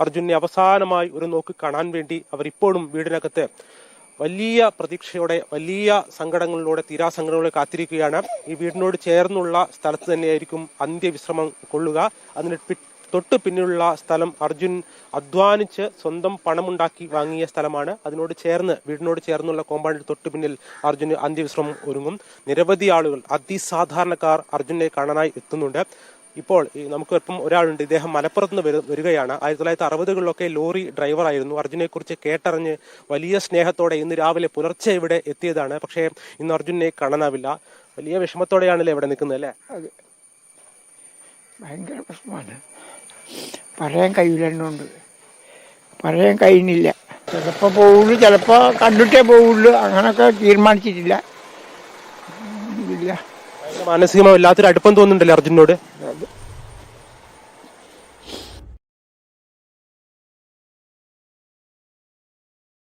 അർജുനെ അവസാനമായി ഒരു നോക്ക് കാണാൻ വേണ്ടി അവർ ഇപ്പോഴും വീടിനകത്ത് വലിയ പ്രതീക്ഷയോടെ, വലിയ സങ്കടങ്ങളിലൂടെ, തീരാസങ്കടങ്ങളോടെ കാത്തിരിക്കുകയാണ്. ഈ വീടിനോട് ചേർന്നുള്ള സ്ഥലത്ത് തന്നെയായിരിക്കും അന്ത്യവിശ്രമം കൊള്ളുക. അതിന് തൊട്ട് പിന്നിലുള്ള സ്ഥലം അർജുൻ അധ്വാനിച്ച് സ്വന്തം പണമുണ്ടാക്കി വാങ്ങിയ സ്ഥലമാണ്. വീടിനോട് ചേർന്നുള്ള കോമ്പൗണ്ടിന് തൊട്ട് പിന്നിൽ അർജുന് അന്ത്യവിശ്രമം ഒരുങ്ങും. നിരവധി ആളുകൾ, അതിസാധാരണക്കാർ അർജുനെ കാണാനായി എത്തുന്നുണ്ട്. ഇപ്പോൾ നമുക്കിപ്പം ഒരാളുണ്ട്, ഇദ്ദേഹം മലപ്പുറത്ത് നിന്ന് വരികയാണ്. 1960കളിലൊക്കെ ലോറി ഡ്രൈവറായിരുന്നു. അർജുനെ കുറിച്ച് കേട്ടറിഞ്ഞ് വലിയ സ്നേഹത്തോടെ ഇന്ന് രാവിലെ പുലർച്ചെ ഇവിടെ എത്തിയതാണ്. പക്ഷേ ഇന്ന് അർജുനെ കാണാനാവില്ല. വലിയ വിഷമത്തോടെയാണല്ലേ ഇവിടെ നിൽക്കുന്നത് അല്ലേ? അതെ, ഭയങ്കര പ്രശ്നമാണ്. പറയാൻ കഴിയില്ലുണ്ട്, പറയാൻ കഴിയുന്നില്ല. ചിലപ്പോൾ പോവുള്ളൂ, ചിലപ്പോൾ കണ്ടിട്ടേ പോവുള്ളൂ. അങ്ങനൊക്കെ തീരുമാനിച്ചിട്ടില്ല. ഇല്ല, മാനസികമായി വല്ലാത്തൊരു അടുപ്പം തോന്നുന്നുണ്ടല്ലേ അർജുനോട്?